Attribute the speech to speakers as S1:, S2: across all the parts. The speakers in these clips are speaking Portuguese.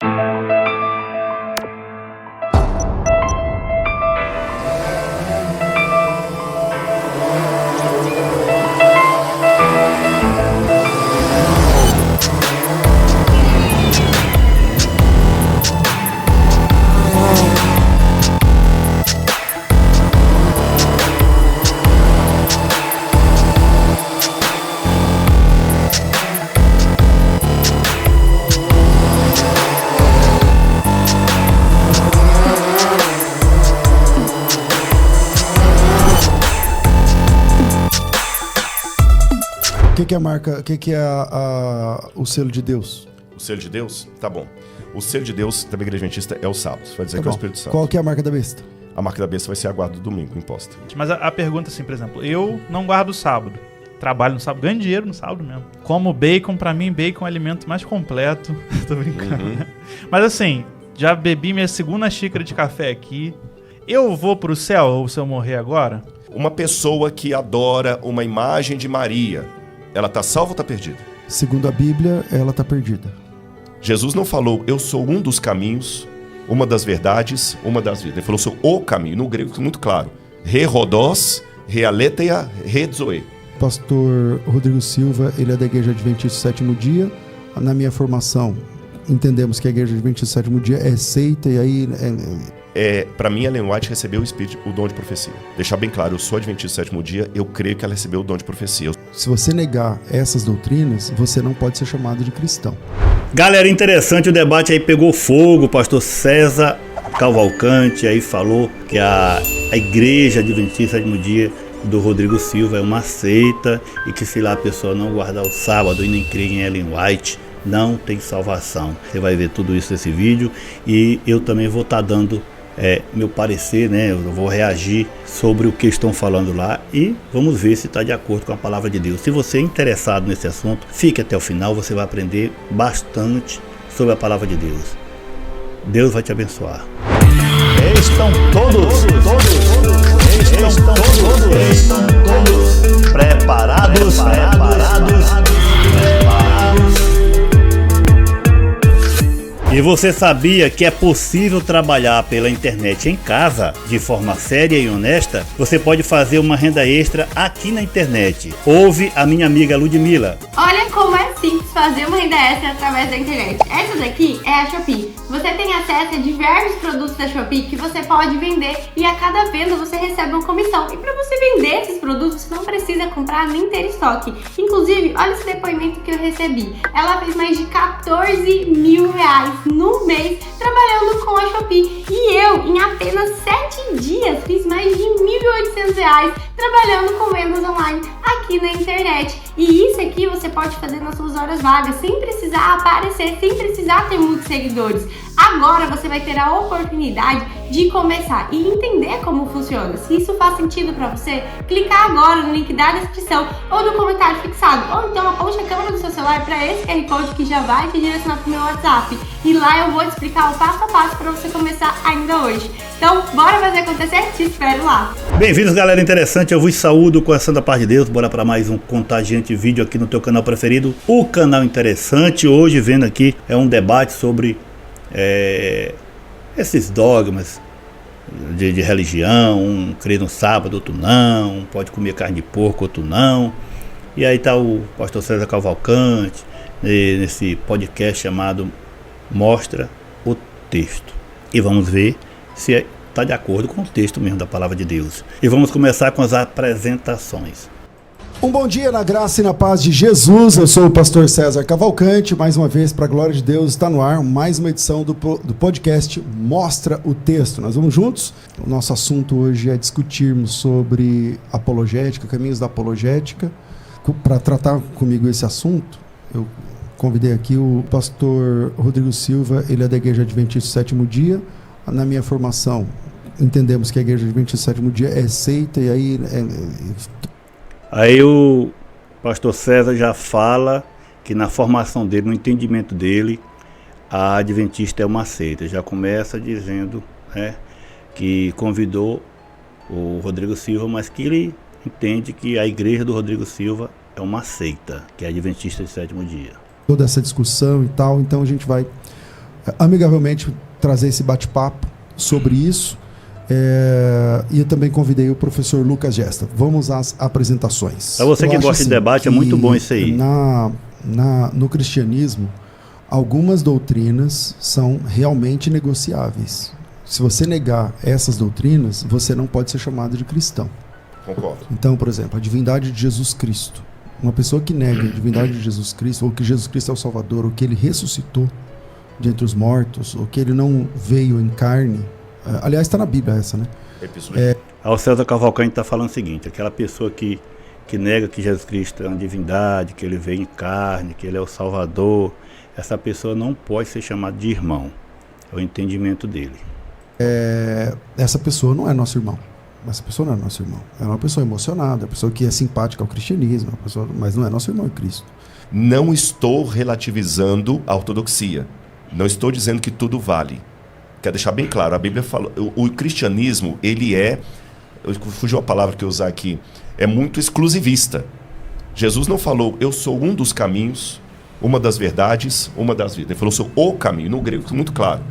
S1: O que é a marca? O que é o selo de Deus?
S2: O selo de Deus? Tá bom. O selo de Deus da Igreja Adventista é o sábado. Você vai dizer
S1: Tá
S2: que é o
S1: bom.
S2: Espírito Santo.
S1: Qual que é a marca da besta?
S2: A marca da besta vai ser a guarda do domingo imposta.
S3: Mas a pergunta assim, por exemplo, eu não guardo o sábado. Trabalho no sábado, ganho dinheiro no sábado mesmo. Como bacon, pra mim, bacon é o alimento mais completo. Tô brincando.
S2: Uhum.
S3: Mas assim, já bebi minha segunda xícara de café aqui. Eu vou pro céu, ou se eu morrer agora?
S2: Uma pessoa que adora uma imagem de Maria, ela tá salva ou tá perdida?
S1: Segundo a Bíblia, ela está perdida.
S2: Jesus não falou, eu sou um dos caminhos, uma das verdades, uma das vidas. Ele falou, eu sou o caminho. No grego, muito claro. Re rodós, re aletheia, re zoe.
S1: Pastor Rodrigo Silva, ele é da Igreja Adventista do Sétimo Dia. Na minha formação, entendemos que a Igreja Adventista do Sétimo Dia é seita e aí...
S2: Para mim, a Ellen White recebeu o dom de profecia. Deixar bem claro, eu sou adventista do sétimo dia, eu creio que ela recebeu o dom de profecia.
S1: Se você negar essas doutrinas, você não pode ser chamado de cristão.
S4: Galera, interessante, o debate aí pegou fogo. O pastor César Cavalcante aí falou que a Igreja Adventista do Sétimo Dia do Rodrigo Silva é uma seita e que se lá a pessoa não guardar o sábado e nem crer em Ellen White, não tem salvação. Você vai ver tudo isso nesse vídeo e eu também vou estar dando meu parecer, né? Eu vou reagir sobre o que estão falando lá e vamos ver se está de acordo com a palavra de Deus. Se você é interessado nesse assunto, fique até o final, você vai aprender bastante sobre a palavra de Deus. Deus vai te abençoar. Estão todos preparados. E você sabia que é possível trabalhar pela internet em casa de forma séria e honesta? Você pode fazer uma renda extra aqui na internet. Ouve a minha amiga Ludmila.
S5: Olha como é simples fazer uma renda extra através da internet. Essa daqui é a Shopee. Você tem acesso a diversos produtos da Shopee que você pode vender e a cada venda você recebe uma comissão. E para você vender esses produtos, você não precisa comprar nem ter estoque. Inclusive, olha esse depoimento que eu recebi. Ela fez mais de 14 mil reais no mês trabalhando com a Shopee. E eu, em apenas 7 dias, fiz mais de 1.800 reais trabalhando com vendas online aqui na internet. E isso aqui você pode fazer nas suas horas vagas, sem precisar aparecer, sem precisar ter muitos seguidores. Agora você vai ter a oportunidade de começar e entender como funciona. Se isso faz sentido para você, clicar agora no link da descrição ou no comentário fixado. Ou então aponte a câmera do seu celular para esse QR Code que já vai te direcionar para o meu WhatsApp. E lá eu vou te explicar o passo a passo para você começar ainda hoje. Então, bora fazer acontecer? Te espero lá.
S4: Bem-vindos, galera interessante. Eu vos saúdo com a santa paz de Deus. Bora para mais um Contagiante vídeo aqui no teu canal preferido, o Canal Interessante. Hoje, vendo aqui, é um debate sobre esses dogmas de religião. Um crê no sábado, outro não. Um pode comer carne de porco, outro não. E aí tá o pastor César Cavalcante nesse podcast chamado Mostra o Texto. E vamos ver se está de acordo com o texto mesmo da palavra de Deus. E vamos começar com as apresentações.
S1: Um bom dia na graça e na paz de Jesus. Eu sou o pastor César Cavalcante. Mais uma vez, para a glória de Deus, está no ar mais uma edição do podcast Mostra o Texto. Nós vamos juntos. O nosso assunto hoje é discutirmos sobre apologética, caminhos da apologética. Para tratar comigo esse assunto, eu convidei aqui o pastor Rodrigo Silva. Ele é da Igreja Adventista do Sétimo Dia. Na minha formação, entendemos que a Igreja Adventista do Sétimo Dia é seita e aí...
S4: Aí o pastor César já fala que na formação dele, no entendimento dele, a Adventista é uma seita. Já começa dizendo, né, que convidou o Rodrigo Silva, mas que ele entende que a igreja do Rodrigo Silva é uma seita, que é a Adventista do Sétimo Dia.
S1: Toda essa discussão e tal, então a gente vai amigavelmente trazer esse bate-papo sobre isso. E eu também convidei o professor Lucas Gesta. Vamos às apresentações.
S4: Para você que gosta de debate, é muito bom isso aí.
S1: No cristianismo, algumas doutrinas são realmente negociáveis. Se você negar essas doutrinas, você não pode ser chamado de cristão.
S2: Concordo.
S1: Então, por exemplo, a divindade de Jesus Cristo. Uma pessoa que nega a divindade de Jesus Cristo, ou que Jesus Cristo é o Salvador, ou que ele ressuscitou de entre os mortos, ou que ele não veio em carne. Aliás, está na Bíblia essa, né?
S4: O César Cavalcante está falando o seguinte: aquela pessoa que nega que Jesus Cristo é uma divindade, que ele veio em carne, que ele é o Salvador, essa pessoa não pode ser chamada de irmão. É o entendimento dele.
S1: Essa pessoa não é nosso irmão. Essa pessoa não é nosso irmão. É uma pessoa emocionada, uma pessoa que é simpática ao cristianismo, mas não é nosso irmão em Cristo.
S2: Não estou relativizando a ortodoxia. Não estou dizendo que tudo vale. Quero deixar bem claro, a Bíblia fala, o cristianismo, ele fugiu a palavra que eu usar aqui, é muito exclusivista. Jesus não falou, eu sou um dos caminhos, uma das verdades, uma das vidas. Ele falou, eu sou o caminho, no grego, muito claro.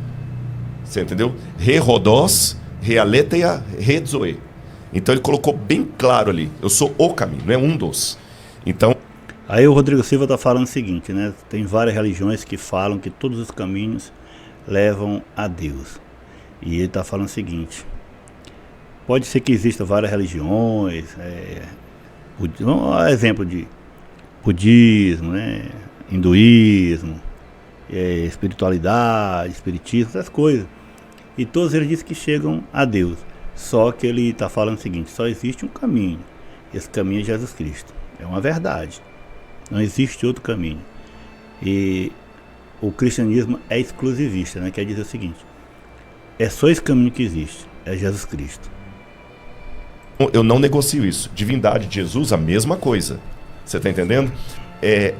S2: Você entendeu? Re rodós, re aletheia, re zoe. Então ele colocou bem claro ali, eu sou o caminho, não é um dos. Então...
S4: Aí o Rodrigo Silva está falando o seguinte, né? Tem várias religiões que falam que todos os caminhos levam a Deus. E ele está falando o seguinte: pode ser que existam várias religiões, exemplo de budismo, né? Hinduísmo, espiritualidade, espiritismo, essas coisas. E todos eles dizem que chegam a Deus. Só que ele está falando o seguinte: só existe um caminho. Esse caminho é Jesus Cristo. É uma verdade. Não existe outro caminho. E o cristianismo é exclusivista, né? Quer dizer o seguinte: é só esse caminho que existe, é Jesus Cristo.
S2: Eu não negocio isso. Divindade de Jesus, a mesma coisa. Você está entendendo?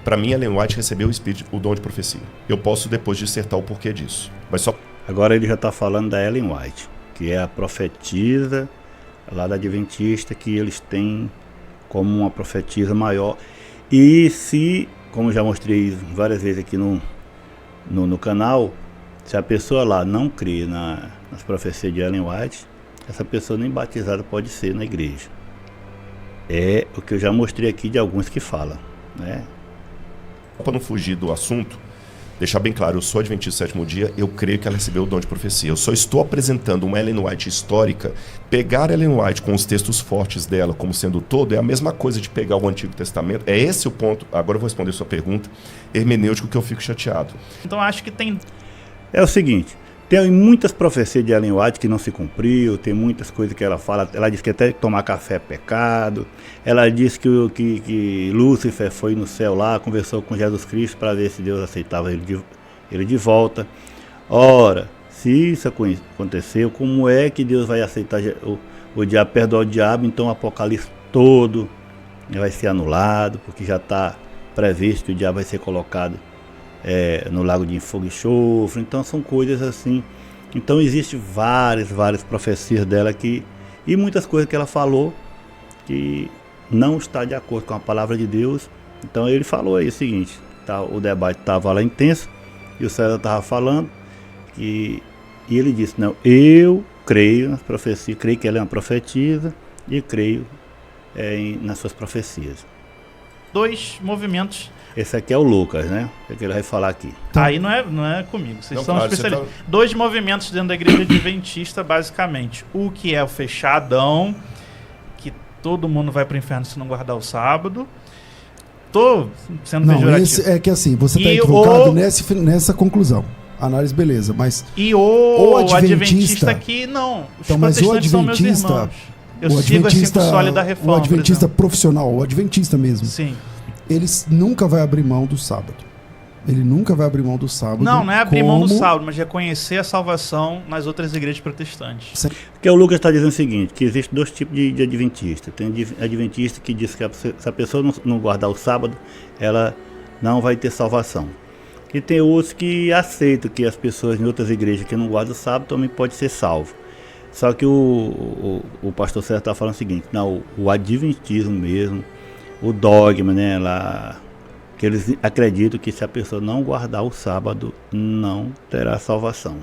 S2: Para mim, Ellen White recebeu o dom de profecia. Eu posso depois dissertar o porquê disso. Mas só...
S4: Agora ele já está falando da Ellen White, que é a profetisa lá da Adventista, que eles têm como uma profetisa maior. E se, como já mostrei várias vezes aqui no canal, se a pessoa lá não crê nas profecias de Ellen White, essa pessoa nem batizada pode ser na igreja. É o que eu já mostrei aqui de alguns que falam, né?
S2: Para não fugir do assunto, deixar bem claro, eu sou adventista do sétimo dia, eu creio que ela recebeu o dom de profecia. Eu só estou apresentando uma Ellen White histórica. Pegar Ellen White com os textos fortes dela como sendo todo é a mesma coisa de pegar o Antigo Testamento. É esse o ponto, agora eu vou responder a sua pergunta, hermenêutico, que eu fico chateado.
S3: Então acho que tem...
S4: É o seguinte, tem muitas profecias de Ellen White que não se cumpriu, tem muitas coisas que ela fala. Ela diz que até tomar café é pecado. Ela diz que Lúcifer foi no céu lá, conversou com Jesus Cristo para ver se Deus aceitava ele de volta. Ora, se isso aconteceu, como é que Deus vai aceitar o diabo, perdoar o diabo? Então o Apocalipse todo vai ser anulado, porque já está previsto que o diabo vai ser colocado no lago de fogo e enxofre. Então são coisas assim. Então existem várias profecias dela e muitas coisas que ela falou que não está de acordo com a palavra de Deus. Então ele falou aí o seguinte, o debate estava lá intenso e o César estava falando e ele disse: não, eu creio nas profecias, creio que ela é uma profetisa e creio nas suas profecias.
S3: Dois movimentos.
S4: Esse aqui é o Lucas, né? É que ele vai falar aqui.
S3: Aí não é comigo, vocês
S2: Não,
S3: são
S2: claro,
S3: especialistas. Dois movimentos dentro da igreja adventista, basicamente. O que é o fechadão, que todo mundo vai para o inferno se não guardar o sábado. Tô sendo pejorativo.
S1: Esse é que assim, você está equivocado nessa conclusão. Análise, beleza, mas...
S3: E o adventista que não. Os
S1: então, mas o
S3: adventista são meus irmãos. Eu sigo assim com o sólido da reforma.
S1: O adventista profissional, o adventista mesmo.
S3: Sim.
S1: Ele nunca vai abrir mão do sábado. Ele nunca vai abrir mão do sábado.
S3: Não é abrir mão do sábado, mas reconhecer a salvação nas outras igrejas protestantes.
S4: Porque o Lucas está dizendo o seguinte, que existe dois tipos de adventista. Tem adventista que diz que se a pessoa não guardar o sábado, ela não vai ter salvação. E tem outros que aceitam que as pessoas em outras igrejas que não guardam o sábado também podem ser salvos. Só que o pastor César está falando o seguinte: não, o adventismo mesmo, o dogma, né, lá, que eles acreditam que se a pessoa não guardar o sábado, não terá salvação.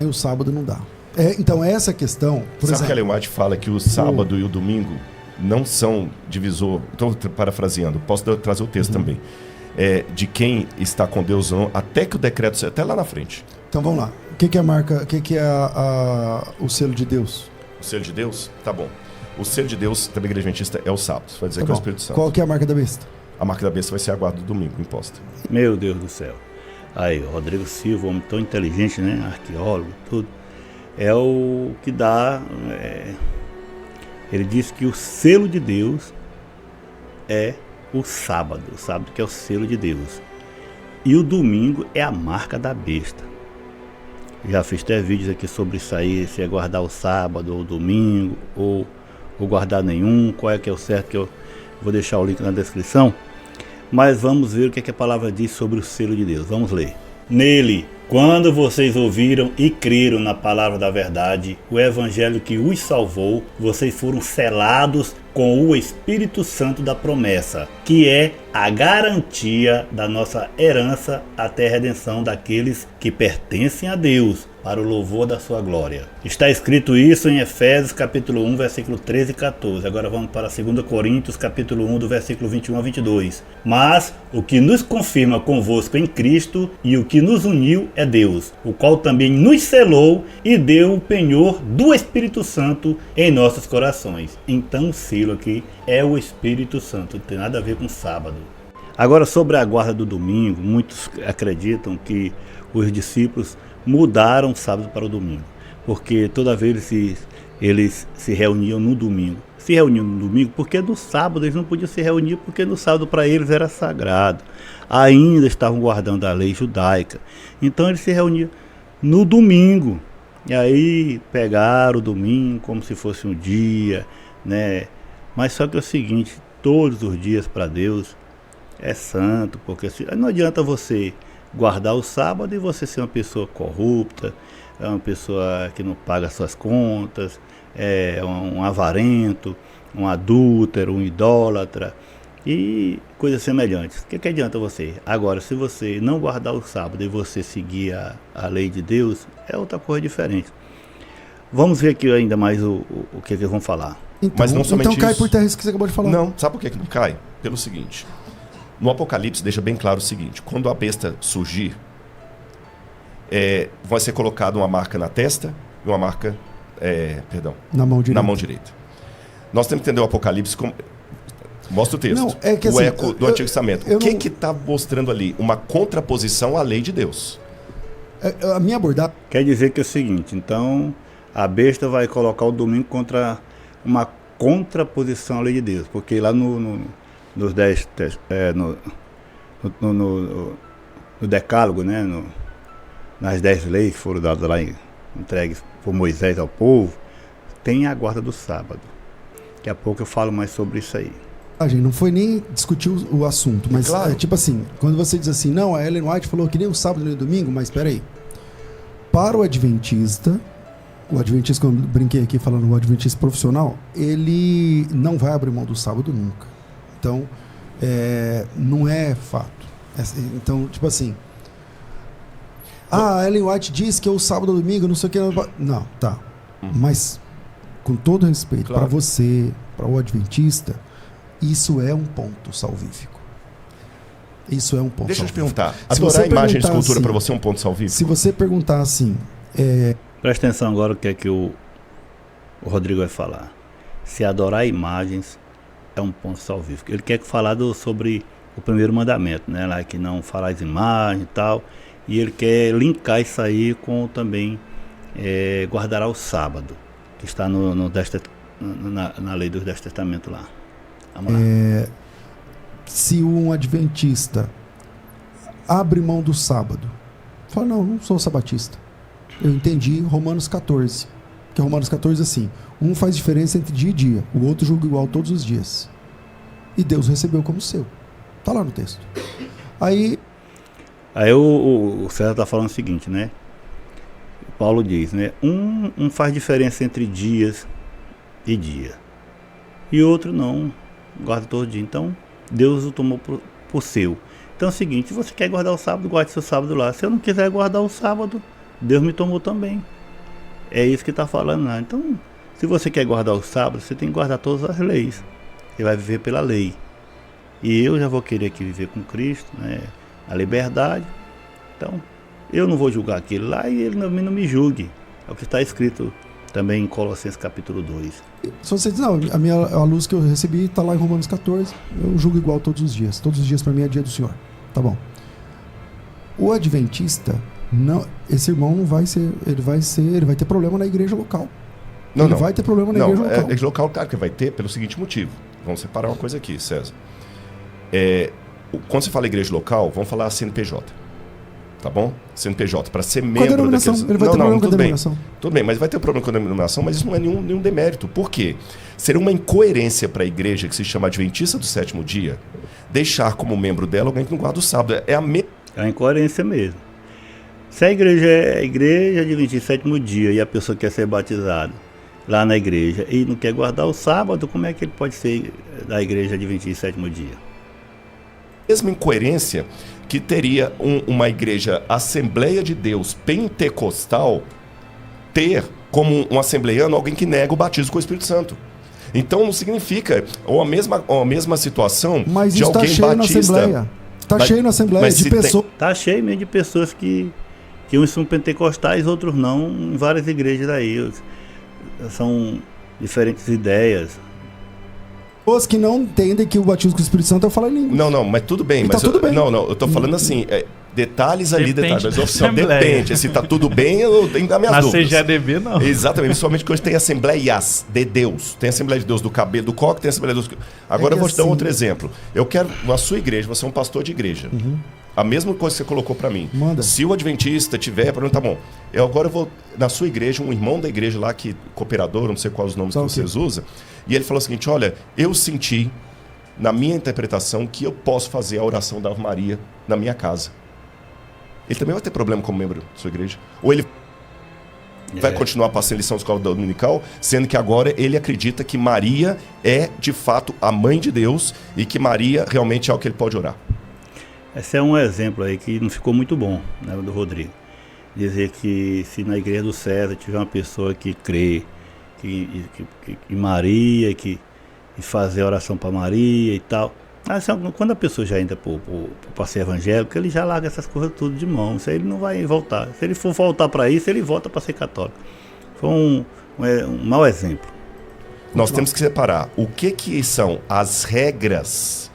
S1: E o sábado não dá. Então, essa questão... Por
S2: Sabe que a
S1: exemplo,
S2: Ellen White fala que o sábado e o domingo não são divisor... Estou parafraseando, posso trazer o texto também. De quem está com Deus ou não, até que o decreto... Até lá na frente.
S1: Então, vamos lá. O que é a marca... O que é o selo de Deus?
S2: O selo de Deus? Tá bom. O selo de Deus, da Igreja Adventista, é o sábado. Vai dizer que é o Espírito Santo.
S1: Qual que é a marca da besta?
S2: A marca da besta vai ser a guarda do domingo, imposta.
S4: Meu Deus do céu. Aí, o Rodrigo Silva, homem tão inteligente, né? Arqueólogo, tudo. É o que dá... Ele diz que o selo de Deus é o sábado. O sábado que é o selo de Deus. E o domingo é a marca da besta. Já fiz até vídeos aqui sobre isso aí, se é guardar o sábado ou o domingo, ou guardar nenhum, qual é que é o certo, que eu vou deixar o link na descrição. Mas vamos ver o que a palavra diz sobre o selo de Deus. Vamos ler. Nele, quando vocês ouviram e creram na palavra da verdade, o evangelho que os salvou, vocês foram selados com o Espírito Santo da promessa, que é a garantia da nossa herança até a redenção daqueles que pertencem a Deus, para o louvor da sua glória. Está escrito isso em Efésios capítulo 1, versículo 13 e 14. Agora vamos para 2 Coríntios capítulo 1, do versículo 21 a 22. Mas o que nos confirma convosco em Cristo e o que nos uniu é Deus, o qual também nos selou e deu o penhor do Espírito Santo em nossos corações. Então o selo aqui é o Espírito Santo, não tem nada a ver com sábado. Agora, sobre a guarda do domingo, muitos acreditam que os discípulos mudaram o sábado para o domingo, porque toda vez eles se reuniam no domingo. Se reuniam no domingo porque no sábado eles não podiam se reunir, porque no sábado para eles era sagrado. Ainda estavam guardando a lei judaica. Então eles se reuniam no domingo. E aí pegaram o domingo como se fosse um dia, né? Mas só que é o seguinte, todos os dias para Deus é santo, porque não adianta você guardar o sábado e você ser uma pessoa corrupta, é uma pessoa que não paga suas contas, é um avarento, um adúltero, um idólatra e coisas semelhantes. O que adianta você? Agora, se você não guardar o sábado e você seguir a lei de Deus, é outra coisa diferente. Vamos ver aqui ainda mais o que eles vão falar.
S1: Então,
S2: mas não somente
S1: então cai
S2: isso.
S1: por terra isso que você acabou de falar.
S2: Não, sabe por que não cai? Pelo seguinte, no Apocalipse deixa bem claro o seguinte, quando a besta surgir, vai ser colocada uma marca na testa e uma marca,
S1: na mão direita.
S2: Na mão direita. Nós temos que entender o Apocalipse como... Mostra o texto.
S1: Não, é que
S2: o
S1: assim,
S2: eco do Antigo Testamento. O que está mostrando ali? Uma contraposição à lei de Deus.
S1: A minha abordagem...
S4: Quer dizer que é o seguinte, então a besta vai colocar o domingo contra uma contraposição à lei de Deus, porque lá nos 10, no decálogo, né, nas 10 leis que foram dadas lá, entregues por Moisés ao povo, tem a guarda do sábado. Daqui a pouco eu falo mais sobre isso aí.
S1: Não foi nem discutir o assunto, mas
S2: claro.
S1: Tipo assim, quando você diz assim, não, a Ellen White falou que nem o sábado nem o domingo, mas peraí. Para o adventista, quando eu brinquei aqui falando o adventista profissional, ele não vai abrir mão do sábado nunca. Então, não é fato. Então, tipo assim, a Ellen White diz que é o sábado ou domingo, não sei o que. Não, tá. Mas, com todo respeito,
S2: claro,
S1: para você, para o adventista, isso é um ponto salvífico. Isso é um ponto
S2: Deixa eu te
S1: salvífico.
S2: perguntar,
S1: Se
S2: adorar
S1: você
S2: imagem de
S1: perguntar
S2: escultura
S1: assim,
S2: para você é um ponto salvífico?
S1: Se você perguntar assim...
S4: Presta atenção agora o que é que o Rodrigo vai falar. Se adorar imagens é um ponto salvífico. Ele quer falar sobre o primeiro mandamento, né? Lá que não falar as imagens e tal. E ele quer linkar isso aí com também guardará o sábado, que está na lei dos 10 testamentos lá. Vamos lá.
S1: Se um adventista abre mão do sábado, fala, não sou sabatista. Eu entendi Romanos 14. Que Romanos 14 assim, um faz diferença entre dia e dia, o outro julga igual todos os dias. E Deus recebeu como seu. Tá lá no texto. Aí
S4: o César está falando o seguinte, né? Paulo diz, né? Um faz diferença entre dias e dia. E outro não, guarda todo dia. Então, Deus o tomou por seu. Então é o seguinte, se você quer guardar o sábado, guarde seu sábado lá. Se eu não quiser guardar o sábado, Deus me tomou também. É isso que está falando lá. Então, se você quer guardar o sábado, você tem que guardar todas as leis. Você vai viver pela lei. E eu já vou querer aqui viver com Cristo, né? A liberdade. Então, eu não vou julgar aquele lá e ele também não me julgue. É o que está escrito também em Colossenses capítulo 2.
S1: Se você diz, não, a luz que eu recebi está lá em Romanos 14, eu julgo igual todos os dias. Todos os dias para mim é dia do Senhor. Tá bom. O adventista, não, esse irmão não vai ser, ele vai ter problema na igreja local. Ele vai ter problema na igreja local.
S2: Igreja local, claro que vai ter, pelo seguinte motivo. Vamos separar uma coisa aqui, César. Quando você fala igreja local, vamos falar CNPJ. Tá bom? CNPJ, para ser membro daqueles...
S1: Ele vai ter problema com a denominação.
S2: Tudo bem, mas vai ter problema com a denominação, mas isso não é nenhum demérito. Por quê? Seria uma incoerência para a igreja que se chama Adventista do Sétimo Dia deixar como membro dela alguém que não guarda o sábado. É
S4: a incoerência mesmo. Se a igreja é a igreja Adventista do Sétimo Dia e a pessoa quer ser batizada lá na igreja e não quer guardar o sábado, como é que ele pode ser da igreja Adventista do Sétimo Dia?
S2: Mesma incoerência que teria uma igreja Assembleia de Deus pentecostal ter como um assembleiano alguém que nega o batismo com o Espírito Santo. Então não significa, ou a mesma situação
S1: mas
S2: de alguém
S1: cheio
S2: batista.
S1: Na Assembleia. Está cheio na Assembleia de pessoas.
S4: Está cheio mesmo de pessoas que uns são pentecostais, outros não, em várias igrejas daí. São diferentes ideias.
S1: Pessoas que não entendem que o batismo com o Espírito Santo é falar em língua.
S2: Não, mas tudo bem.
S1: Mas tudo bem.
S2: Não, eu tô falando assim, detalhes ali, detalhes. Mas oficial,
S3: Assembleia.
S2: depende. Se tá tudo bem, eu tenho das minhas
S3: Na
S2: dúvidas.
S3: CGADB, não.
S2: Exatamente, principalmente que hoje tem Assembleias de Deus. Tem Assembleia de Deus do cabelo, do coque, tem Assembleia de Deus... Agora eu vou te dar outro exemplo. Eu quero, na sua igreja, você é um pastor de igreja. A mesma coisa que você colocou para mim.
S1: Manda.
S2: Se o adventista tiver, tá bom. Agora eu vou, na sua igreja, um irmão da igreja lá, cooperador, não sei quais os nomes que vocês usam, e ele falou o seguinte, olha, eu senti, na minha interpretação, que eu posso fazer a oração da Ave Maria na minha casa. Ele também vai ter problema como membro da sua igreja? Ou ele vai continuar passando lição de escola dominical, sendo que agora ele acredita que Maria é, de fato, a mãe de Deus e que Maria realmente é o que ele pode orar?
S4: Esse é um exemplo aí que não ficou muito bom, né, do Rodrigo. Dizer que se na igreja do César tiver uma pessoa que crê que Maria, que fazer oração para Maria e tal. Quando a pessoa já entra para o passeio evangélico, ele já larga essas coisas tudo de mão. Isso aí ele não vai voltar. Se ele for voltar para isso, ele volta para ser católico. Foi um mau exemplo.
S2: Nós temos que separar o que são as regras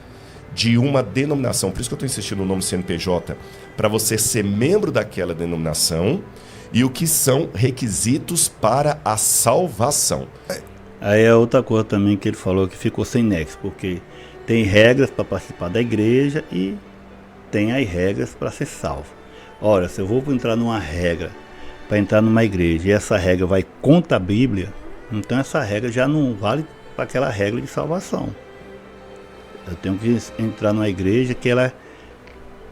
S2: de uma denominação. Por isso que eu estou insistindo no nome CNPJ, para você ser membro daquela denominação, e o que são requisitos para a salvação.
S4: Aí é outra coisa também que ele falou que ficou sem nexo, porque tem regras para participar da igreja e tem as regras para ser salvo. Ora, se eu vou entrar numa regra para entrar numa igreja e essa regra vai contra a Bíblia, então essa regra já não vale para aquela regra de salvação. Eu tenho que entrar numa igreja que ela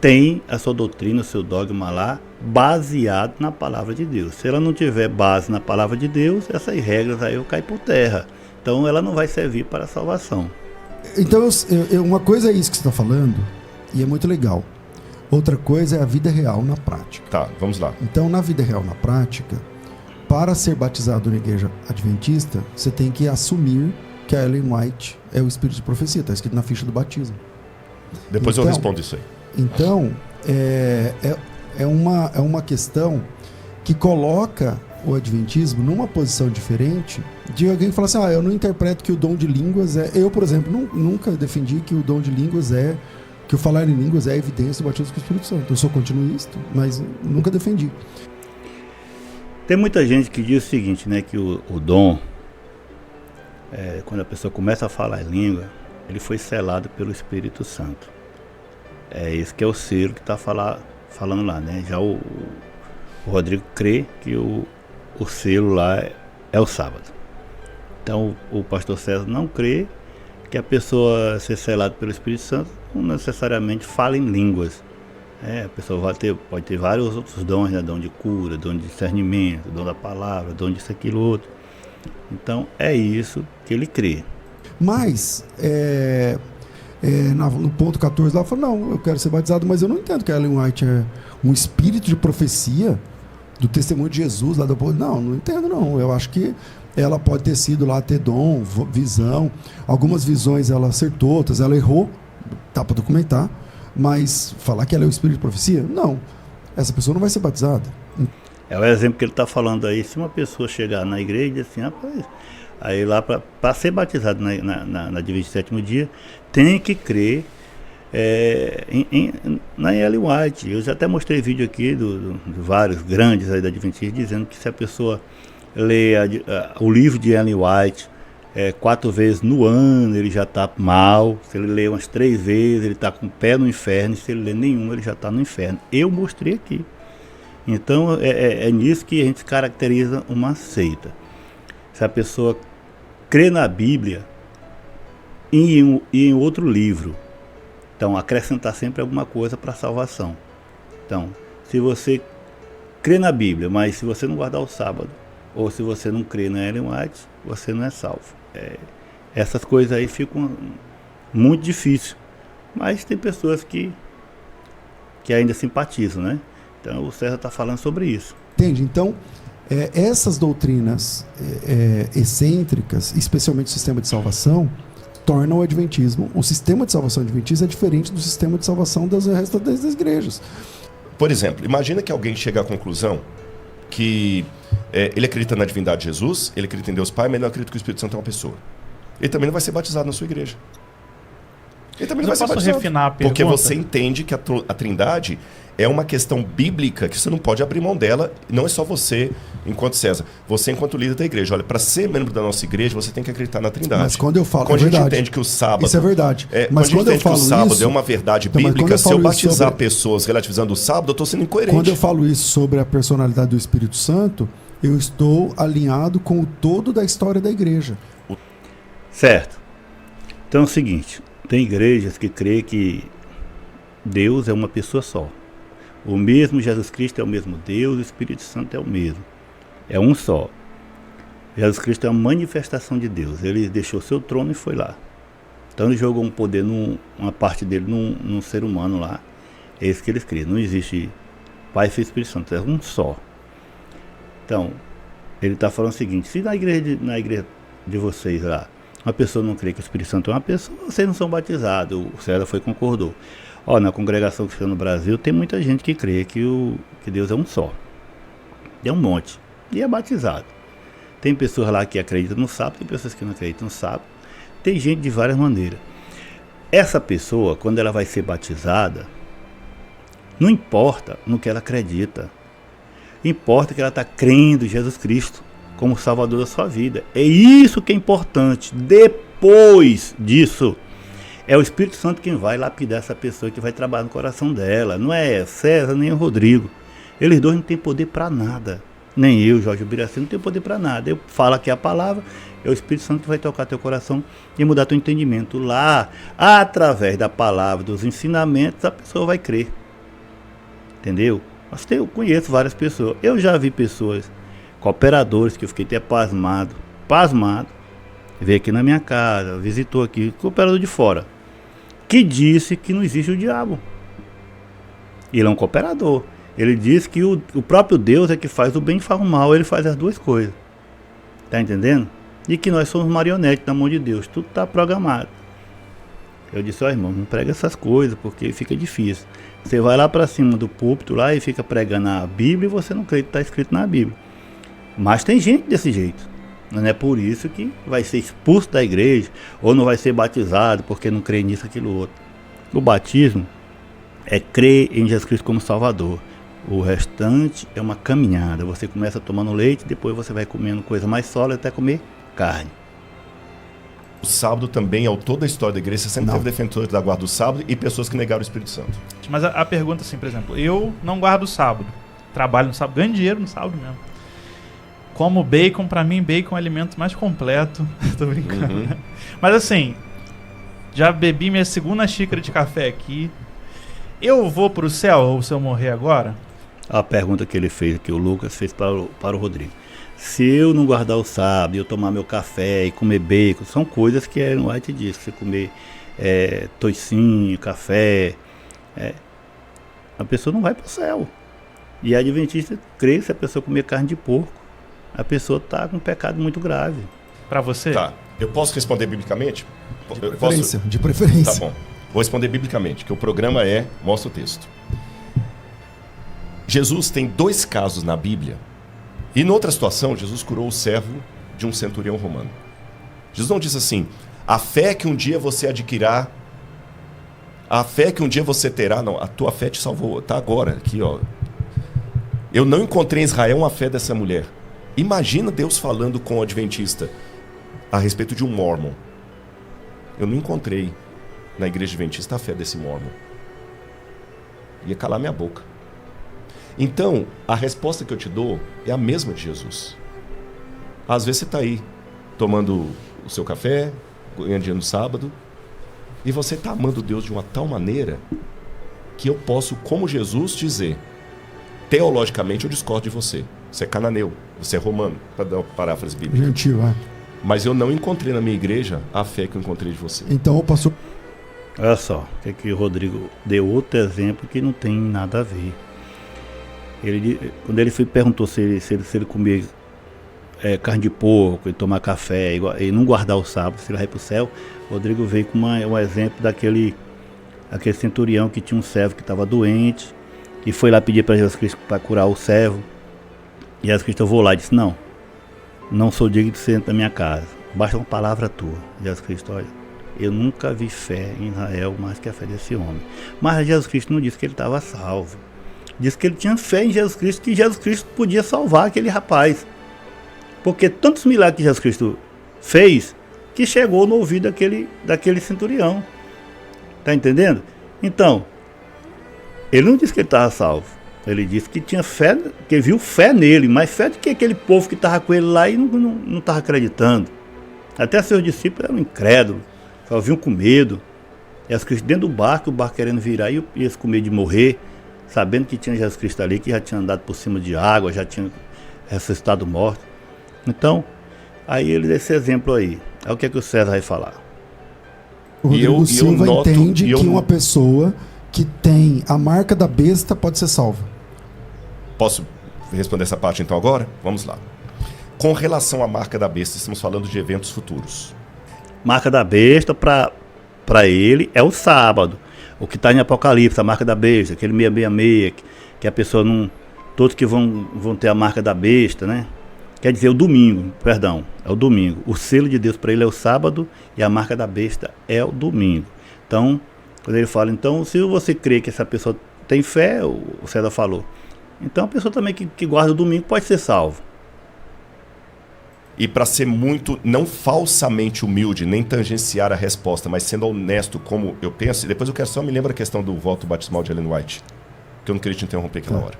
S4: tem a sua doutrina, o seu dogma lá, baseado na palavra de Deus. Se ela não tiver base na palavra de Deus, essas regras aí eu caio por terra. Então ela não vai servir para a salvação.
S1: Então, uma coisa é isso que você está falando, e é muito legal. Outra coisa é a vida real na prática.
S2: Tá, vamos lá.
S1: Então, na vida real na prática, para ser batizado na igreja adventista, você tem que assumir que a Ellen White é o espírito de profecia. Está escrito na ficha do batismo.
S2: Depois eu respondo isso aí.
S1: Então, é uma questão que coloca o adventismo numa posição diferente de alguém que fala assim, eu não interpreto que o dom de línguas é... Eu, por exemplo, nunca defendi que o dom de línguas que o falar em línguas é a evidência do batismo com o Espírito Santo. Eu sou continuista, mas nunca defendi.
S4: Tem muita gente que diz o seguinte, né, que o dom, quando a pessoa começa a falar em língua, ele foi selado pelo Espírito Santo. É esse que é o selo que está falando lá, né? Já o Rodrigo crê que o selo lá é o sábado. Então o pastor César não crê que a pessoa ser selada pelo Espírito Santo não necessariamente fala em línguas. A pessoa pode ter vários outros dons, né? Dom de cura, dom de discernimento, dom da palavra, dom disso, aquilo, outro. Então é isso que ele crê.
S1: Mas no ponto 14 lá, fala, não, eu quero ser batizado, mas eu não entendo que a Ellen White é um espírito de profecia do testemunho de Jesus lá da... Não entendo não, eu acho que ela pode ter sido lá, ter dom, visão, algumas visões ela acertou, outras ela errou, dá para documentar, mas falar que ela é um espírito de profecia? Não, essa pessoa não vai ser batizada.
S4: É o exemplo que ele está falando aí. Se uma pessoa chegar na igreja e dizer assim, rapaz, aí lá para ser batizado na Adventista do Sétimo Dia, tem que crer na Ellen White. Eu já até mostrei vídeo aqui de vários grandes aí da Adventista dizendo que se a pessoa lê o livro de Ellen White 4 vezes no ano, ele já está mal. Se ele lê umas 3 vezes, ele está com o pé no inferno. E se ele lê nenhum, ele já está no inferno. Eu mostrei aqui. Então é nisso que a gente caracteriza uma seita. Se a pessoa crê na Bíblia e em outro livro, então acrescentar sempre alguma coisa para a salvação. Então, se você crê na Bíblia, mas se você não guardar o sábado, ou se você não crê na Ellen White, você não é salvo. Essas coisas aí ficam muito difíceis, mas tem pessoas que ainda simpatizam, né? Então o César está falando sobre isso.
S1: Entende? Então, essas doutrinas excêntricas, especialmente o sistema de salvação, tornam o adventismo, o sistema de salvação adventista é diferente do sistema de salvação das restas das igrejas.
S2: Por exemplo, imagina que alguém chega à conclusão que ele acredita na divindade de Jesus, ele acredita em Deus Pai, mas ele não acredita que o Espírito Santo é uma pessoa. Ele também não vai ser batizado na sua igreja. Ele também não vai ser batizado.
S3: Refinar a pergunta?
S2: Porque você entende que a Trindade é uma questão bíblica que você não pode abrir mão dela. Não é só você, enquanto César, você enquanto líder da igreja. Olha, para ser membro da nossa igreja, você tem que acreditar na Trindade.
S1: Mas quando eu falo,
S2: quando a gente entende que o sábado...
S1: Isso é verdade.
S2: Mas quando a gente entende que o sábado é uma verdade bíblica, se eu batizar pessoas relativizando o sábado, eu estou sendo incoerente.
S1: Quando eu falo isso sobre a personalidade do Espírito Santo, eu estou alinhado com o todo da história da igreja.
S4: Certo. Então é o seguinte, tem igrejas que creem que Deus é uma pessoa só. O mesmo Jesus Cristo é o mesmo Deus, o Espírito Santo é o mesmo. É um só. Jesus Cristo é uma manifestação de Deus. Ele deixou seu trono e foi lá. Então ele jogou um poder, uma parte dele num ser humano lá. É isso que eles creem. Não existe Pai, Filho e Espírito Santo. É um só. Então, ele está falando o seguinte, se na igreja de vocês lá, uma pessoa não crê que o Espírito Santo é uma pessoa, vocês não são batizados. O César concordou. Na congregação cristã no Brasil tem muita gente que crê que Deus é um só. É um monte. E é batizado. Tem pessoas lá que acreditam no sábado, tem pessoas que não acreditam no sábado. Tem gente de várias maneiras. Essa pessoa, quando ela vai ser batizada, não importa no que ela acredita. Importa que ela está crendo em Jesus Cristo como Salvador da sua vida. É isso que é importante. Depois disso, é o Espírito Santo quem vai lapidar essa pessoa, que vai trabalhar no coração dela. Não é César nem o Rodrigo. Eles dois não têm poder para nada. Nem eu, Jorge Ubiraci, não tenho poder para nada. Eu falo aqui a palavra, é o Espírito Santo que vai tocar teu coração e mudar teu entendimento. Lá, através da palavra, dos ensinamentos, a pessoa vai crer. Entendeu? Eu conheço várias pessoas. Eu já vi pessoas, cooperadores, que eu fiquei até pasmado. Veio aqui na minha casa, visitou aqui, cooperador de fora, que disse que não existe o diabo. Ele é um cooperador. Ele diz que o próprio Deus é que faz o bem e faz o mal. Ele faz as duas coisas. Tá entendendo? E que nós somos marionetes na mão de Deus. Tudo está programado. Eu disse, irmão, não prega essas coisas, porque fica difícil. Você vai lá para cima do púlpito lá e fica pregando a Bíblia e você não crê que está escrito na Bíblia. Mas tem gente desse jeito. Não é por isso que vai ser expulso da igreja ou não vai ser batizado porque não crê nisso, aquilo, outro. O batismo é crer em Jesus Cristo como Salvador. O restante é uma caminhada. Você começa tomando leite, depois você vai comendo coisa mais sólida até comer carne.
S2: O sábado também é toda a história da igreja. Você sempre teve defensores da guarda do sábado e pessoas que negaram o Espírito Santo.
S3: Mas a pergunta assim, por exemplo, eu não guardo o sábado. Trabalho no sábado, ganho dinheiro no sábado mesmo. Como bacon, pra mim, bacon é o alimento mais completo. Tô brincando, né? Mas assim, já bebi minha segunda xícara de café aqui. Eu vou pro céu ou se eu morrer agora?
S4: A pergunta que ele fez, que o Lucas fez para o Rodrigo. Se eu não guardar o sábado, eu tomar meu café e comer bacon, são coisas que Ellen White diz. Você comer toicinho, café, a pessoa não vai para o céu. E a adventista crê que se a pessoa comer carne de porco, a pessoa está com um pecado muito grave.
S3: Para você?
S2: Tá. Eu posso responder biblicamente?
S1: De preferência.
S2: Tá bom. Vou responder biblicamente, que o programa Mostra o Texto. Jesus tem 2 casos na Bíblia. E noutra situação, Jesus curou o servo de um centurião romano. Jesus não diz assim, a fé que um dia você adquirirá, a fé que um dia você terá, não, a tua fé te salvou, está agora, aqui ó. Eu não encontrei em Israel uma fé dessa mulher. Imagina Deus falando com o adventista a respeito de um mormon. Eu não encontrei na igreja adventista a fé desse mormon. Ia calar minha boca. Então, a resposta que eu te dou é a mesma de Jesus. Às vezes você está aí, tomando o seu café, ganhando dinheiro no sábado, e você está amando Deus de uma tal maneira que eu posso, como Jesus, dizer, teologicamente eu discordo de você. Você é cananeu, você é romano, para dar uma paráfrase bíblica.
S1: Gentil,
S2: Mas eu não encontrei na minha igreja a fé que eu encontrei de você.
S1: Então, o pastor...
S4: Olha só, que o Rodrigo deu outro exemplo que não tem nada a ver. Quando ele perguntou se ele comer carne de porco e tomar café e não guardar o sábado, se ele vai para o céu, o Rodrigo veio com um exemplo daquele centurião que tinha um servo que estava doente e foi lá pedir para Jesus Cristo para curar o servo. E Jesus Cristo, eu vou lá, e disse, não sou digno de ser dentro da minha casa, basta uma palavra tua. Jesus Cristo, olha, eu nunca vi fé em Israel mais que a fé desse homem. Mas Jesus Cristo não disse que ele estava salvo. Disse que ele tinha fé em Jesus Cristo, que Jesus Cristo podia salvar aquele rapaz. Porque tantos milagres que Jesus Cristo fez, que chegou no ouvido daquele centurião. Tá entendendo? Então, ele não disse que ele estava salvo. Ele disse que tinha fé, que viu fé nele, mas fé de que aquele povo que estava com ele lá e não estava acreditando. Até seus discípulos eram incrédulos, só vinham com medo. Jesus Cristo dentro do barco, o barco querendo virar e eles com medo de morrer, sabendo que tinha Jesus Cristo ali, que já tinha andado por cima de água, já tinha ressuscitado morto. Então, aí ele dá esse exemplo aí. É o que o César vai falar.
S1: O Rodrigo Silva entende que uma pessoa que tem a marca da besta pode ser salva.
S2: Posso responder essa parte então agora? Vamos lá. Com relação à marca da besta, estamos falando de eventos futuros.
S4: Marca da besta, para ele, é o sábado. O que está em Apocalipse, a marca da besta, aquele 666, que a pessoa não... Todos que vão ter a marca da besta, né? Quer dizer, o domingo, perdão, é o domingo. O selo de Deus para ele é o sábado e a marca da besta é o domingo. Então, quando ele fala, então, se você crê que essa pessoa tem fé, o César falou, então a pessoa também que guarda o domingo pode ser salvo.
S2: E para ser muito, não falsamente humilde, nem tangenciar a resposta, mas sendo honesto como eu penso, depois eu quero só me lembrar a questão do voto batismal de Ellen White, que eu não queria te interromper aquela hora.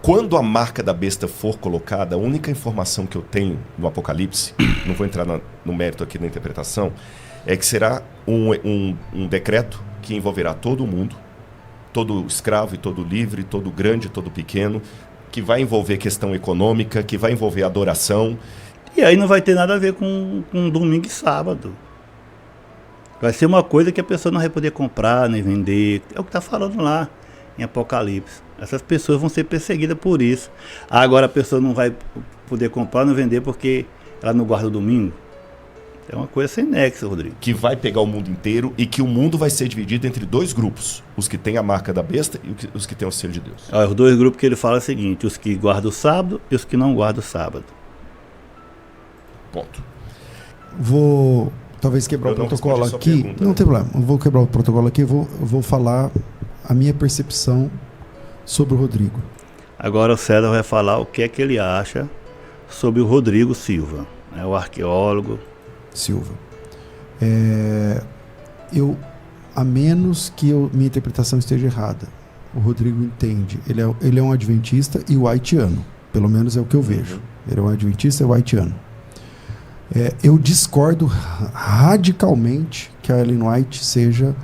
S2: Quando a marca da besta for colocada, a única informação que eu tenho no Apocalipse, não vou entrar no mérito aqui da interpretação, é que será um decreto que envolverá todo mundo, todo escravo e todo livre, todo grande, todo pequeno, que vai envolver questão econômica, que vai envolver adoração.
S4: E aí não vai ter nada a ver com domingo e sábado. Vai ser uma coisa que a pessoa não vai poder comprar, nem vender. É o que está falando lá em Apocalipse. Essas pessoas vão ser perseguidas por isso. Agora a pessoa não vai poder comprar, não vender porque ela não guarda o domingo. É uma coisa sem nexo, Rodrigo.
S2: Que vai pegar o mundo inteiro e que o mundo vai ser dividido entre 2 grupos. Os que têm a marca da besta e os que têm o selo de Deus.
S4: Os 2 grupos que ele fala é o seguinte, os que guardam o sábado e os que não guardam o sábado.
S2: Ponto.
S1: Vou talvez quebrar o protocolo aqui. Pergunta, não tem problema. Eu vou quebrar o protocolo aqui e vou falar a minha percepção sobre o Rodrigo.
S4: Agora o César vai falar o que é que ele acha sobre o Rodrigo Silva, o arqueólogo
S1: Silva. A menos que minha interpretação esteja errada, o Rodrigo entende. Ele é um adventista e whiteano. Pelo menos é o que eu vejo. Ele é um adventista e whiteano. Eu discordo radicalmente que a Ellen White seja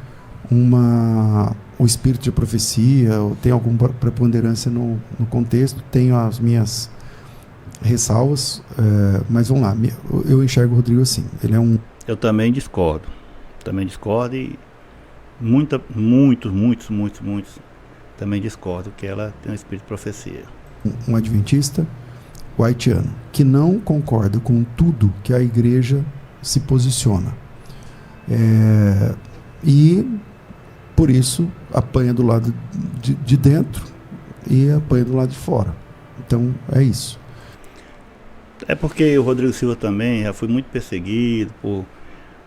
S1: o espírito de profecia, ou tem alguma preponderância no contexto. Tenho as minhas ressalvas, mas vamos lá. Eu enxergo o Rodrigo assim. Ele é um
S4: Eu também discordo. E muitos também discordam que ela tem um espírito de profecia.
S1: Um adventista, o haitiano, que não concorda com tudo que a igreja se posiciona. E, por isso, apanha do lado de dentro e apanha do lado de fora. Então, é isso.
S4: É porque o Rodrigo Silva também já foi muito perseguido por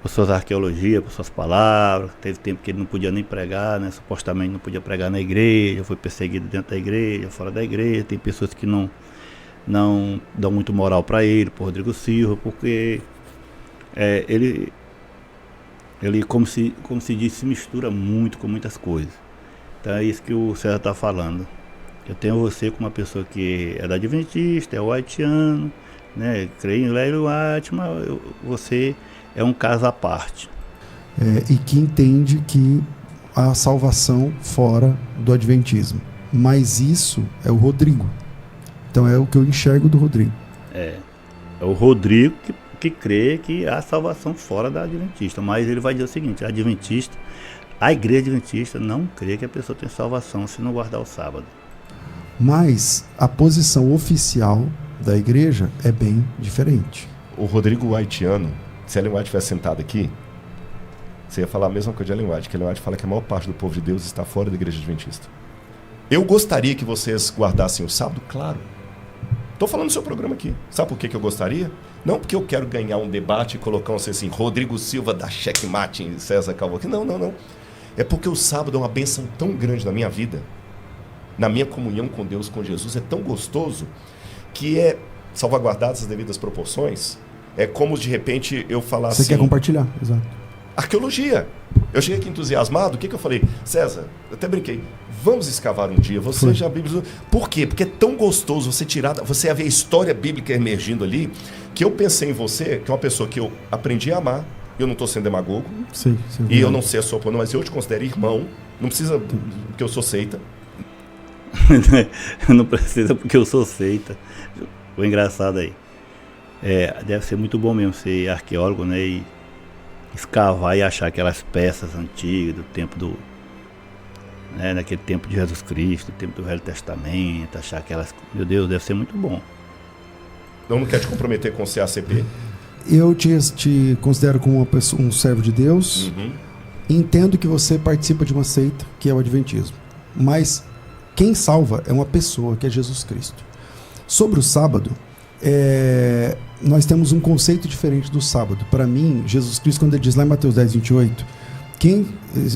S4: suas arqueologias, por suas palavras. Teve tempo que ele não podia nem pregar, né? Supostamente não podia pregar na igreja, foi perseguido dentro da igreja, fora da igreja. Tem pessoas que não dão muito moral para ele, por Rodrigo Silva, porque ele como se diz, se mistura muito com muitas coisas. Então é isso que o César está falando. Eu tenho você como uma pessoa que é da Adventista, é o haitiano, né? Creio em Lélio White, mas você é um caso à parte.
S1: E que entende que há salvação fora do adventismo. Mas isso é o Rodrigo. Então é o que eu enxergo do Rodrigo.
S4: É o Rodrigo que crê que há salvação fora da Adventista. Mas ele vai dizer o seguinte: a igreja adventista não crê que a pessoa tem salvação se não guardar o sábado.
S1: Mas a posição oficial da igreja é bem diferente.
S2: O Rodrigo haitiano, se Ellen White tivesse sentado aqui, você ia falar a mesma coisa de Ellen White, que Ellen White fala que a maior parte do povo de Deus está fora da igreja adventista. Eu gostaria que vocês guardassem o sábado, claro. Estou falando do seu programa aqui. Sabe por que eu gostaria? Não porque eu quero ganhar um debate e colocar um assim, Rodrigo Silva da checkmate em César Cavalcante. Não. É porque o sábado é uma bênção tão grande na minha vida, na minha comunhão com Deus, com Jesus, é tão gostoso, que é, salvaguardadas as devidas proporções, é como de repente eu falar assim...
S1: Você quer compartilhar, exato.
S2: Arqueologia. Eu cheguei aqui entusiasmado, o que eu falei? César, eu até brinquei, vamos escavar um dia, você já... Por quê? Porque é tão gostoso você tirar, você ver a história bíblica emergindo ali, que eu pensei em você, que é uma pessoa que eu aprendi a amar, eu não estou sendo demagogo,
S1: sim,
S2: e eu não sei a sua opinião, mas eu te considero irmão, não precisa porque eu sou seita.
S4: Não precisa porque eu sou seita. O engraçado aí. Deve ser muito bom mesmo ser arqueólogo, né? E escavar e achar aquelas peças antigas do tempo naquele tempo de Jesus Cristo, do tempo do Velho Testamento, achar aquelas... Meu Deus, deve ser muito bom.
S2: Eu não quero te comprometer com o CACP.
S1: Eu te considero como uma pessoa, um servo de Deus.
S2: Uhum.
S1: Entendo que você participa de uma seita, que é o Adventismo. Mas quem salva é uma pessoa, que é Jesus Cristo. Sobre o sábado, nós temos um conceito diferente do sábado. Para mim, Jesus Cristo, quando ele diz lá em Mateus 10, 28,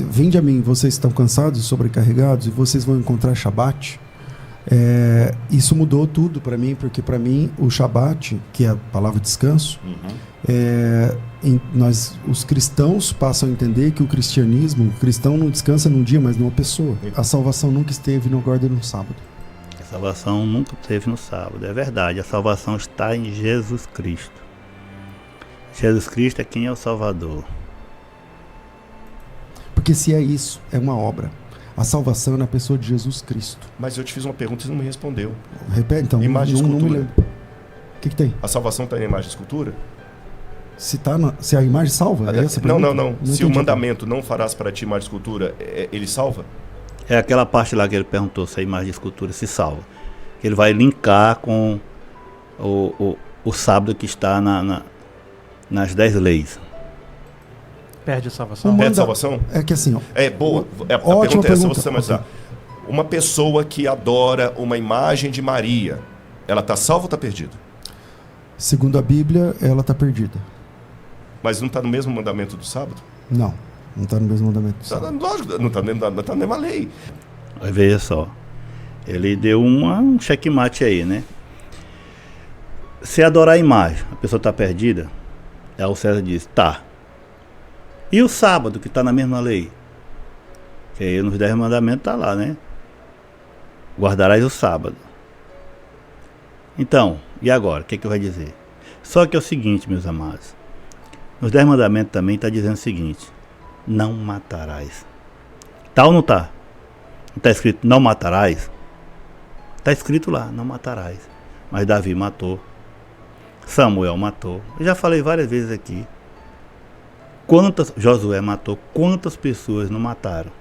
S1: vinde a mim, vocês estão cansados e sobrecarregados, e vocês vão encontrar Shabat. Isso mudou tudo para mim, porque para mim o Shabat, que é a palavra descanso, os cristãos passam a entender que o cristão não descansa num dia, mas numa pessoa. A salvação nunca esteve no guarda no sábado.
S4: A salvação nunca esteve no sábado, é verdade. A salvação está em Jesus Cristo. Jesus Cristo é quem é o Salvador.
S1: Porque se é isso, é uma obra. A salvação é na pessoa de Jesus Cristo.
S2: Mas eu te fiz uma pergunta e você não me respondeu.
S1: Repete, então.
S2: Imagem e escultura.
S1: Não me lembro. O que tem?
S2: A salvação está em imagem e escultura?
S1: Se a imagem salva? É essa
S2: não.
S1: Não
S2: Se
S1: entendi.
S2: o mandamento não farás para ti imagem e escultura, ele salva?
S4: É aquela parte lá que ele perguntou se a imagem de escultura se salva. Ele vai linkar com o sábado que está nas 10 leis.
S3: Perde a salvação?
S2: Perde a salvação?
S1: É que assim, ó.
S2: Boa. A
S1: Ótima
S2: pergunta é essa,
S1: pergunta.
S2: você mais uma pessoa que adora uma imagem de Maria, ela está salva ou está perdida?
S1: Segundo a Bíblia, ela está perdida.
S2: Mas não está no mesmo mandamento do sábado?
S1: Não está no mesmo mandamento.
S2: Lógico, não está na mesma lei.
S4: Aí veja só. Ele deu um checkmate aí, né? Se adorar a imagem, a pessoa está perdida? Aí o César diz, tá. E o sábado, que está na mesma lei? Que aí nos 10 mandamentos está lá, né? Guardarás o sábado. Então, e agora? O que vai dizer? Só que é o seguinte, meus amados. Nos 10 mandamentos também está dizendo o seguinte: não matarás. Tá ou não tá? Não está escrito não matarás? Está escrito lá, não matarás. Mas Davi matou. Samuel matou. Eu já falei várias vezes aqui. Josué matou quantas pessoas não mataram?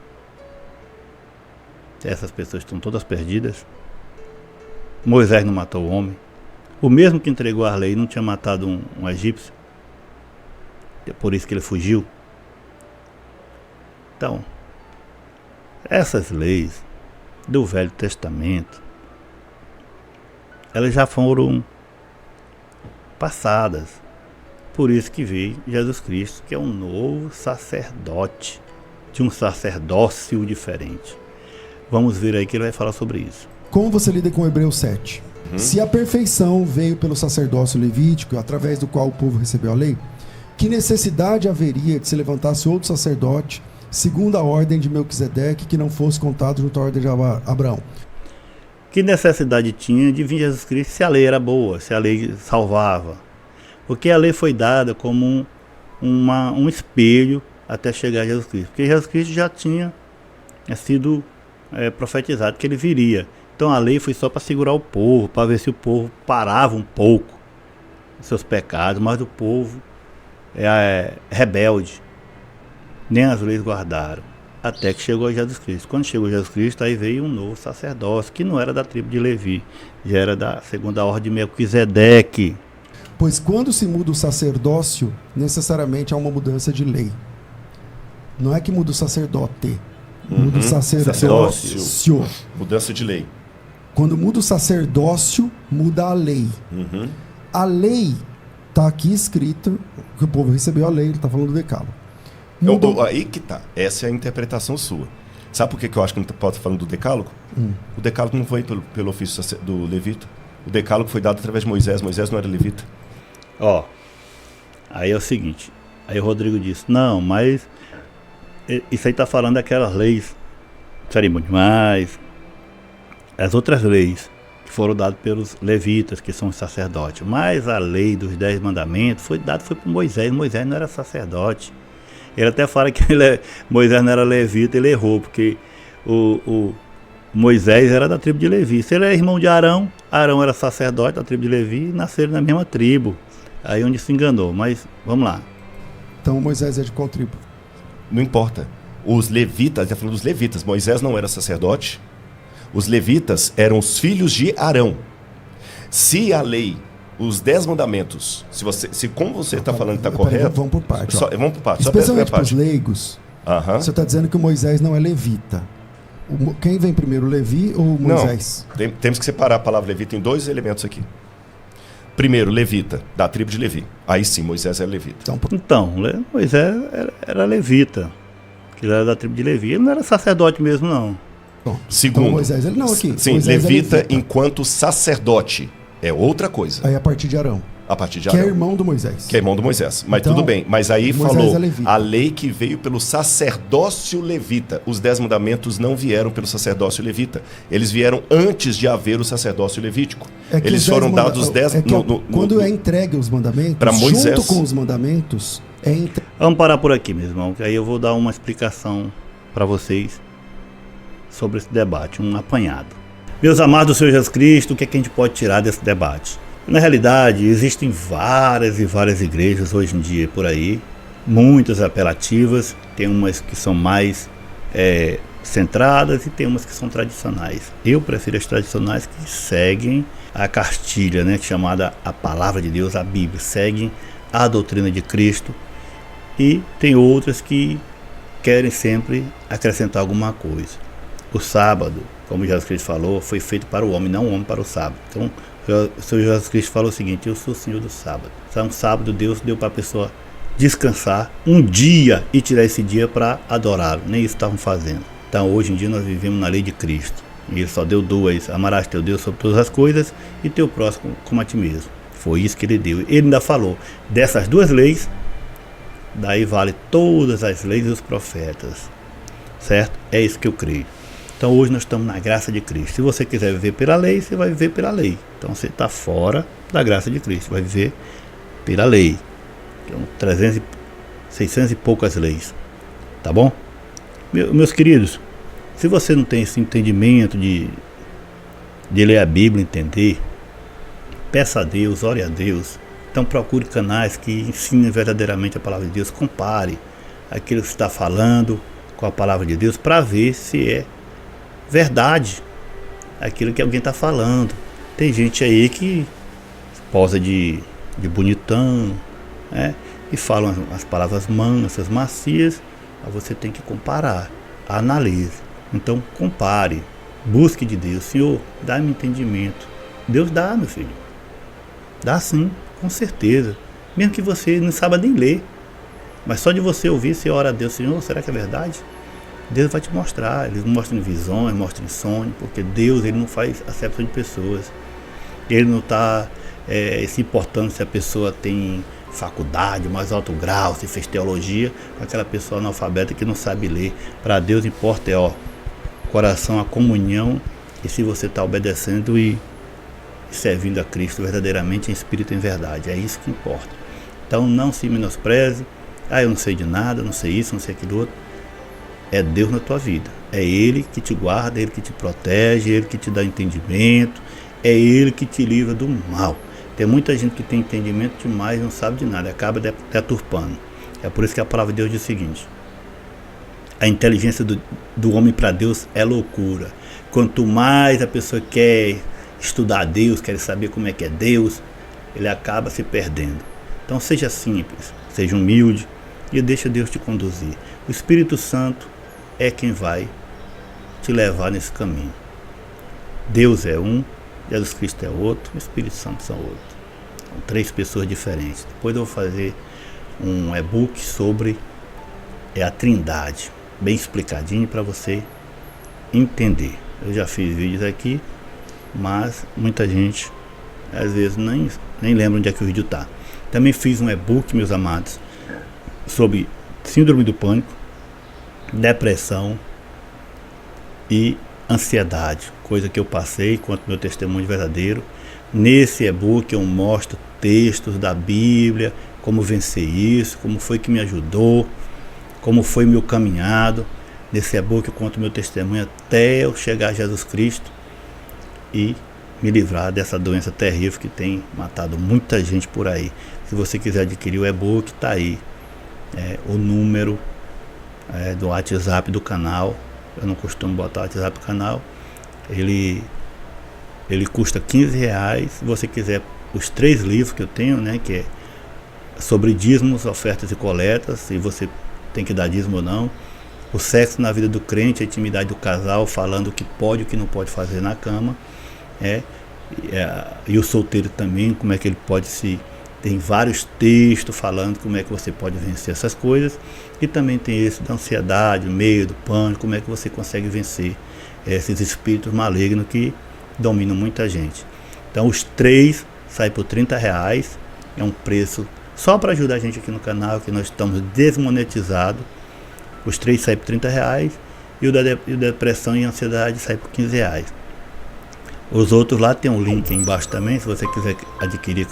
S4: Essas pessoas estão todas perdidas. Moisés não matou o homem. O mesmo que entregou a lei não tinha matado um egípcio. É por isso que ele fugiu. Então, essas leis do Velho Testamento, elas já foram passadas. Por isso que veio Jesus Cristo, que é um novo sacerdote, de um sacerdócio diferente. Vamos ver aí que ele vai falar sobre isso.
S1: Como você lida com Hebreus 7? Se a perfeição veio pelo sacerdócio levítico, através do qual o povo recebeu a lei, que necessidade haveria de se levantasse outro sacerdote, segundo a ordem de Melquisedeque, que não fosse contado junto à ordem de Abraão?
S4: Que necessidade tinha de vir Jesus Cristo se a lei era boa, se a lei salvava? Porque a lei foi dada como um espelho até chegar a Jesus Cristo. Porque Jesus Cristo já tinha sido profetizado que ele viria. Então a lei foi só para segurar o povo, para ver se o povo parava um pouco os seus pecados, mas o povo é rebelde. Nem as leis guardaram. Até que chegou Jesus Cristo. Quando chegou Jesus Cristo, aí veio um novo sacerdócio, que não era da tribo de Levi, já era da segunda ordem de Melquisedeque.
S1: Pois quando se muda o sacerdócio, necessariamente há uma mudança de lei. Não é que muda o sacerdote, muda o sacerdócio.
S2: Mudança de lei.
S1: Quando muda o sacerdócio, muda a lei. A lei está aqui escrita, que o povo recebeu a lei, ele está falando do decálogo.
S2: Aí que tá. Essa é a interpretação sua. Sabe por que eu acho que não pode estar falando do decálogo? O decálogo não foi pelo ofício do levita. O decálogo foi dado através de Moisés. Moisés não era levita.
S4: Aí é o seguinte. Aí o Rodrigo disse, não, mas isso aí está falando daquelas leis cerimoniais, as outras leis que foram dadas pelos levitas, que são os sacerdotes. Mas a lei dos 10 mandamentos foi para Moisés. Moisés não era sacerdote. Ele até fala que Moisés não era levita, ele errou, porque o Moisés era da tribo de Levi. Se ele é irmão de Arão, Arão era sacerdote da tribo de Levi, e nasceram na mesma tribo. Aí onde se enganou, mas vamos lá.
S1: Então Moisés é de qual tribo?
S2: Não importa. Os levitas, está falando dos levitas, Moisés não era sacerdote. Os levitas eram os filhos de Arão. Se a lei, os 10 mandamentos, se como você está falando que está correto...
S1: Vamos por parte.
S2: Vamos por parte.
S1: Especialmente para os leigos, você está dizendo que o Moisés não é levita. Quem vem primeiro, Levi ou Moisés?
S2: Não, temos que separar a palavra levita em 2 elementos aqui. Primeiro, levita, da tribo de Levi. Aí sim, Moisés era levita.
S4: Então Moisés era levita, que ele era da tribo de Levi. Ele não era sacerdote mesmo, não.
S1: Bom,
S2: segundo,
S1: então Moisés, ele não aqui.
S2: Sim,
S1: Moisés
S2: levita enquanto sacerdote. É outra coisa.
S1: Aí a partir de Arão.
S2: A partir de
S1: Arão.
S2: Que
S1: é irmão do Moisés.
S2: Que é irmão do Moisés. Mas então, tudo bem. Mas aí falou a lei que veio pelo sacerdócio levita. Os 10 mandamentos não vieram pelo sacerdócio levita. Eles vieram antes de haver o sacerdócio levítico. Eles foram dados os 10...
S1: quando é entregue os mandamentos, para Moisés, junto com os mandamentos...
S4: Vamos parar por aqui, meu irmão, que aí eu vou dar uma explicação para vocês sobre esse debate, um apanhado. Meus amados do Senhor Jesus Cristo, o que é que a gente pode tirar desse debate? Na realidade, existem várias e várias igrejas hoje em dia por aí, muitas apelativas, tem umas que são mais centradas e tem umas que são tradicionais. Eu prefiro as tradicionais que seguem a cartilha, né, chamada a Palavra de Deus, a Bíblia, seguem a doutrina de Cristo, e tem outras que querem sempre acrescentar alguma coisa. O sábado, como Jesus Cristo falou, foi feito para o homem, não o homem para o sábado. Então, o Senhor Jesus Cristo falou o seguinte: eu sou o Senhor do sábado. Então, sábado Deus deu para a pessoa descansar um dia e tirar esse dia para adorá-lo. Nem isso estavam fazendo. Então, hoje em dia nós vivemos na lei de Cristo. E ele só deu 2: amarás teu Deus sobre todas as coisas e teu próximo como a ti mesmo. Foi isso que ele deu. Ele ainda falou dessas 2 leis, daí vale todas as leis dos profetas. Certo? É isso que eu creio. Então hoje nós estamos na graça de Cristo. Se você quiser viver pela lei, você vai viver pela lei. Então você está fora da graça de Cristo, vai viver pela lei. Então 600 e poucas leis. Tá bom? Meus queridos, se você não tem esse entendimento de ler a Bíblia, entender, peça a Deus, ore a Deus, Então procure canais que ensinem verdadeiramente a palavra de Deus. Compare aquilo que está falando com a palavra de Deus para ver se é verdade aquilo que alguém está falando. Tem gente aí que posa de bonitão, né? E falam as palavras mansas, macias. Mas você tem que comparar, analise. Então compare, busque de Deus. Senhor, dá-me entendimento. Deus dá, meu filho. Dá sim, com certeza. Mesmo que você não saiba nem ler. Mas só de você ouvir, você ora a Deus, Senhor, será que é verdade? Deus vai te mostrar. Ele mostra em visões, mostra em sonho. Porque Deus, ele não faz acepção de pessoas. Ele não está se importando se a pessoa tem faculdade, mais alto grau, se fez teologia, com aquela pessoa analfabeta que não sabe ler. Para Deus importa coração, a comunhão, e se você está obedecendo e servindo a Cristo verdadeiramente em espírito e em verdade. É isso que importa. Então não se menospreze. Eu não sei de nada, não sei isso, não sei aquilo outro. É Deus na tua vida. É Ele que te guarda, é Ele que te protege, é Ele que te dá entendimento, é Ele que te livra do mal. Tem muita gente que tem entendimento demais e não sabe de nada, acaba deturpando. É por isso que a palavra de Deus diz o seguinte: a inteligência do homem para Deus é loucura. Quanto mais a pessoa quer estudar Deus, quer saber como é que é Deus, ele acaba se perdendo. Então seja simples, seja humilde e deixa Deus te conduzir. O Espírito Santo é quem vai te levar nesse caminho. Deus é um, Jesus Cristo é outro, o Espírito Santo são outro. São 3 pessoas diferentes. Depois eu vou fazer um e-book sobre a Trindade, bem explicadinho para você entender. Eu já fiz vídeos aqui, mas muita gente às vezes nem lembra onde é que o vídeo está. Também fiz um e-book, meus amados, sobre síndrome do pânico, depressão e ansiedade, coisa que eu passei quanto meu testemunho verdadeiro. Nesse e-book eu mostro textos da Bíblia, como vencer isso, como foi que me ajudou, como foi meu caminhado. Nesse e-book eu conto meu testemunho até eu chegar a Jesus Cristo e me livrar dessa doença terrível que tem matado muita gente por aí. Se você quiser adquirir o e-book, está aí. O número do WhatsApp do canal. Eu não costumo botar o WhatsApp do canal. Ele custa R$15. Se você quiser os 3 livros que eu tenho, né, que é sobre dízimos, ofertas e coletas, se você tem que dar dízimo ou não. O sexo na vida do crente, a intimidade do casal, falando o que pode e o que não pode fazer na cama. E o solteiro também, como é que ele pode se... Tem vários textos falando como é que você pode vencer essas coisas. E também tem esse da ansiedade, medo, pânico, como é que você consegue vencer esses espíritos malignos que dominam muita gente. Então os 3 saem por R$30. É um preço só para ajudar a gente aqui no canal, que nós estamos desmonetizados. Os 3 saem por R$30. E o da depressão e ansiedade sai por R$15. Os outros lá tem um link aí embaixo também, se você quiser adquirir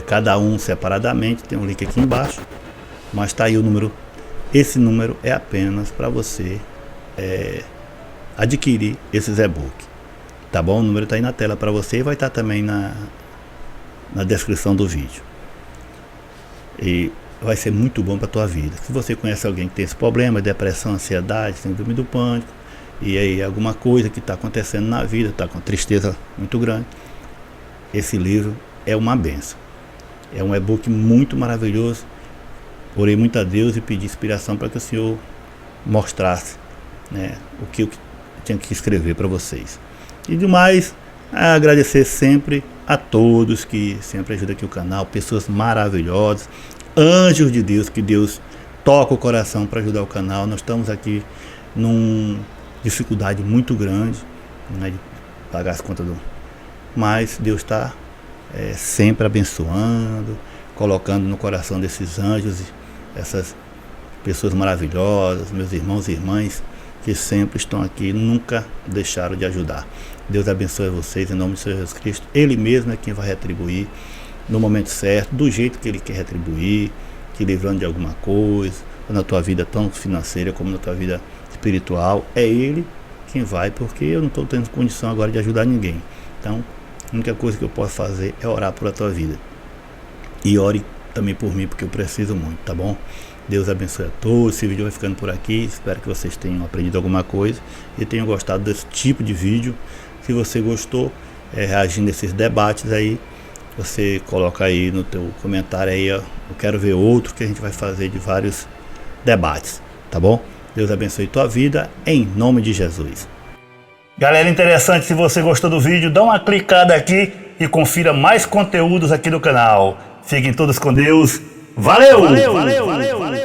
S4: cada um separadamente, tem um link aqui embaixo. Mas está aí o número. Esse número é apenas para você adquirir esses e-books. Tá bom? O número está aí na tela para você e vai estar também na descrição do vídeo. E vai ser muito bom para a tua vida. Se você conhece alguém que tem esse problema, depressão, ansiedade, síndrome do pânico, e aí alguma coisa que está acontecendo na vida, está com tristeza muito grande, esse livro é uma benção. É um e-book muito maravilhoso. Orei muito a Deus e pedi inspiração para que o Senhor mostrasse, né, o que eu tinha que escrever para vocês. E demais, agradecer sempre a todos que sempre ajudam aqui o canal, pessoas maravilhosas, anjos de Deus, que Deus toca o coração para ajudar o canal. Nós estamos aqui numa dificuldade muito grande, né, de pagar as contas mas Deus está sempre abençoando, colocando no coração desses anjos, essas pessoas maravilhosas, meus irmãos e irmãs, que sempre estão aqui, nunca deixaram de ajudar. Deus abençoe vocês em nome de Jesus Cristo. Ele mesmo é quem vai retribuir no momento certo, do jeito que Ele quer retribuir, te livrando de alguma coisa, na tua vida tão financeira como na tua vida espiritual. É Ele quem vai, porque eu não estou tendo condição agora de ajudar ninguém. Então, a única coisa que eu posso fazer é orar por a tua vida. E ore também por mim, porque eu preciso muito, tá bom? Deus abençoe a todos. Esse vídeo vai ficando por aqui. Espero que vocês tenham aprendido alguma coisa e tenham gostado desse tipo de vídeo. Se você gostou, reagindo a esses debates aí, você coloca aí no teu comentário aí, ó, eu quero ver outro, que a gente vai fazer de vários debates, tá bom? Deus abençoe tua vida, em nome de Jesus. Galera, interessante, se você gostou do vídeo, dá uma clicada aqui e confira mais conteúdos aqui do canal. Fiquem todos com Deus. Valeu! Valeu! Valeu! Valeu! Valeu!